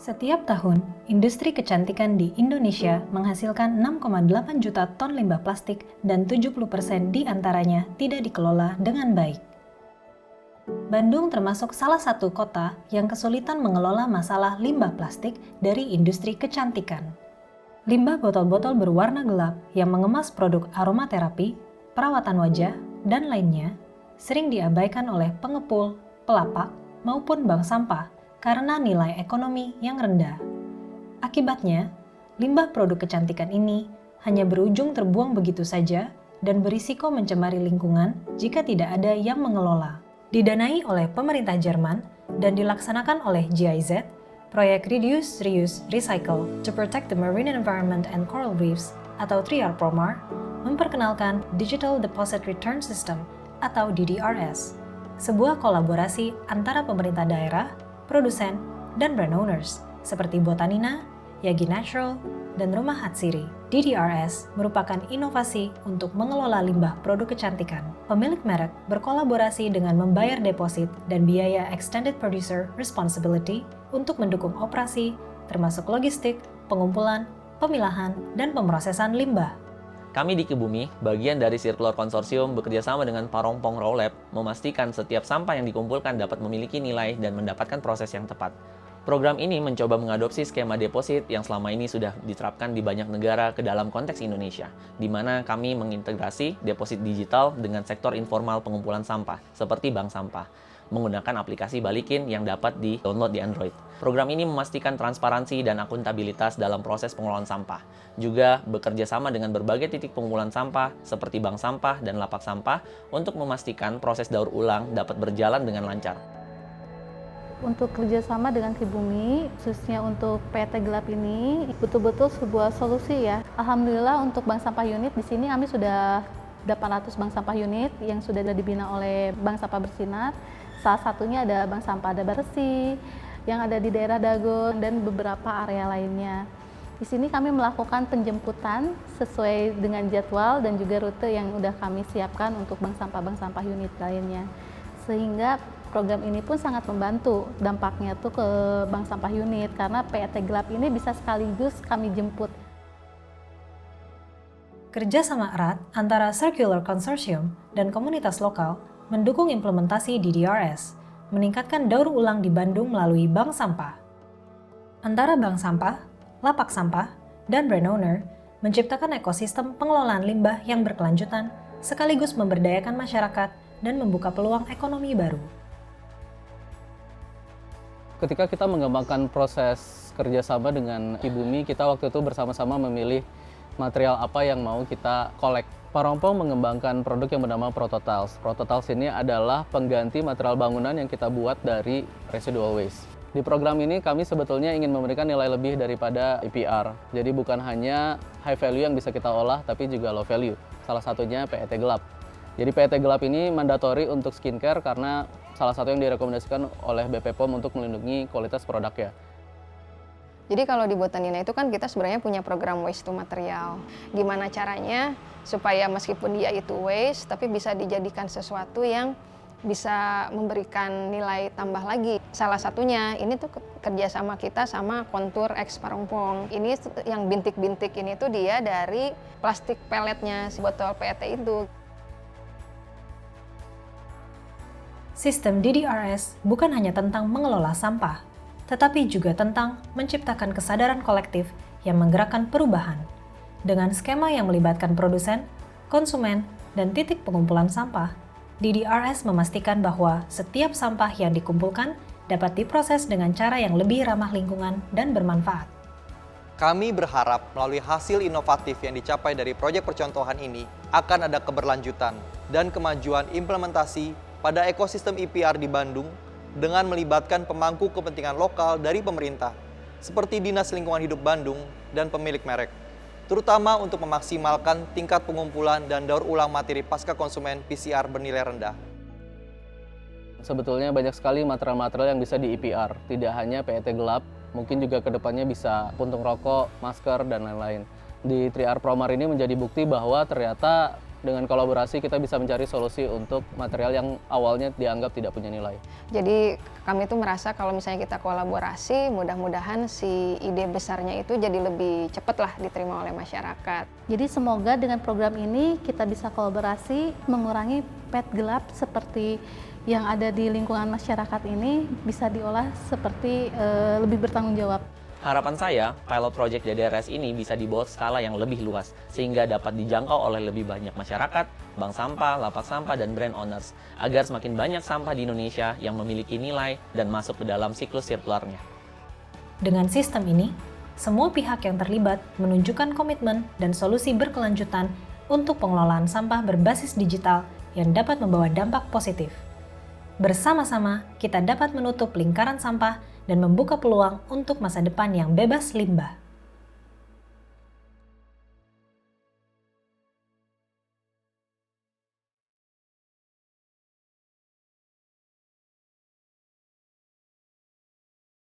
Setiap tahun, industri kecantikan di Indonesia menghasilkan 6,8 juta ton limbah plastik dan 70% di antaranya tidak dikelola dengan baik. Bandung termasuk salah satu kota yang kesulitan mengelola masalah limbah plastik dari industri kecantikan. Limbah botol-botol berwarna gelap yang mengemas produk aromaterapi, perawatan wajah, dan lainnya sering diabaikan oleh pengepul, pelapak, maupun bank sampah karena nilai ekonomi yang rendah. Akibatnya, limbah produk kecantikan ini hanya berujung terbuang begitu saja dan berisiko mencemari lingkungan jika tidak ada yang mengelola. Didanai oleh pemerintah Jerman dan dilaksanakan oleh GIZ, proyek Reduce, Reuse, Recycle to Protect the Marine Environment and Coral Reefs atau 3R Promar memperkenalkan Digital Deposit Return System atau DDRS, sebuah kolaborasi antara pemerintah daerah, produsen, dan brand owners seperti Botanina, Yagi Natural, dan Rumah Hatsiri. DDRS merupakan inovasi untuk mengelola limbah produk kecantikan. Pemilik merek berkolaborasi dengan membayar deposit dan biaya Extended Producer Responsibility untuk mendukung operasi, termasuk logistik, pengumpulan, pemilahan, dan pemrosesan limbah. Kami di Kebumi, bagian dari Circular Consortium, bekerjasama dengan Parongpong Raw Lab, memastikan setiap sampah yang dikumpulkan dapat memiliki nilai dan mendapatkan proses yang tepat. Program ini mencoba mengadopsi skema deposit yang selama ini sudah diterapkan di banyak negara ke dalam konteks Indonesia, di mana kami mengintegrasi deposit digital dengan sektor informal pengumpulan sampah, seperti bank sampah, menggunakan aplikasi Balikin yang dapat di-download di Android. Program ini memastikan transparansi dan akuntabilitas dalam proses pengelolaan sampah. Juga bekerja sama dengan berbagai titik pengumpulan sampah seperti bank sampah dan lapak sampah untuk memastikan proses daur ulang dapat berjalan dengan lancar. Untuk kerjasama dengan Kebumi, khususnya untuk PT Gelap ini, betul-betul sebuah solusi ya. Alhamdulillah untuk bank sampah unit di sini kami sudah 800 bank sampah unit yang sudah dibina oleh Bank Sampah Bersinar. Salah satunya ada Bank Sampah Ada Bersih, yang ada di daerah Dagon, dan beberapa area lainnya. Di sini kami melakukan penjemputan sesuai dengan jadwal dan juga rute yang sudah kami siapkan untuk bank sampah unit lainnya. Sehingga program ini pun sangat membantu dampaknya tuh ke bank sampah unit karena PT Gelap ini bisa sekaligus kami jemput. Kerjasama erat antara Circular Consortium dan komunitas lokal mendukung implementasi DDRS, meningkatkan daur ulang di Bandung melalui bank sampah. Antara bank sampah, lapak sampah, dan brand owner menciptakan ekosistem pengelolaan limbah yang berkelanjutan sekaligus memberdayakan masyarakat dan membuka peluang ekonomi baru. Ketika kita mengembangkan proses kerjasama dengan Kebumi, kita waktu itu bersama-sama memilih material apa yang mau kita collect. Parongpong mengembangkan produk yang bernama Prototiles. Prototiles ini adalah pengganti material bangunan yang kita buat dari residual waste. Di program ini kami sebetulnya ingin memberikan nilai lebih daripada EPR. Jadi bukan hanya high value yang bisa kita olah, tapi juga low value. Salah satunya PET gelap. Jadi PET gelap ini mandatori untuk skincare karena salah satu yang direkomendasikan oleh BP POM untuk melindungi kualitas produknya. Jadi kalau di Botanina itu kan kita sebenarnya punya program waste to material. Gimana caranya supaya meskipun dia itu waste, tapi bisa dijadikan sesuatu yang bisa memberikan nilai tambah lagi. Salah satunya ini tuh kerjasama kita sama Kontur X Parongpong. Ini yang bintik-bintik ini tuh dia dari plastik peletnya si botol PET itu. Sistem DDRS bukan hanya tentang mengelola sampah, tetapi juga tentang menciptakan kesadaran kolektif yang menggerakkan perubahan. Dengan skema yang melibatkan produsen, konsumen, dan titik pengumpulan sampah, DDRS memastikan bahwa setiap sampah yang dikumpulkan dapat diproses dengan cara yang lebih ramah lingkungan dan bermanfaat. Kami berharap melalui hasil inovatif yang dicapai dari proyek percontohan ini akan ada keberlanjutan dan kemajuan implementasi pada ekosistem EPR di Bandung dengan melibatkan pemangku kepentingan lokal dari pemerintah, seperti Dinas Lingkungan Hidup Bandung dan pemilik merek, terutama untuk memaksimalkan tingkat pengumpulan dan daur ulang materi pasca konsumen PCR bernilai rendah. Sebetulnya banyak sekali material-material yang bisa di EPR, tidak hanya PET gelap, mungkin juga kedepannya bisa puntung rokok, masker, dan lain-lain. Di 3R Promar ini menjadi bukti bahwa ternyata Dengan kolaborasi kita bisa mencari solusi untuk material yang awalnya dianggap tidak punya nilai. Jadi kami tuh merasa kalau misalnya kita kolaborasi, mudah-mudahan si ide besarnya itu jadi lebih cepat lah diterima oleh masyarakat. Jadi semoga dengan program ini kita bisa kolaborasi mengurangi PET gelap seperti yang ada di lingkungan masyarakat ini bisa diolah seperti lebih bertanggung jawab. Harapan saya, pilot project DDRS ini bisa dibawa skala yang lebih luas, sehingga dapat dijangkau oleh lebih banyak masyarakat, bank sampah, lapak sampah, dan brand owners, agar semakin banyak sampah di Indonesia yang memiliki nilai dan masuk ke dalam siklus sirkularnya. Dengan sistem ini, semua pihak yang terlibat menunjukkan komitmen dan solusi berkelanjutan untuk pengelolaan sampah berbasis digital yang dapat membawa dampak positif. Bersama-sama, kita dapat menutup lingkaran sampah dan membuka peluang untuk masa depan yang bebas limbah.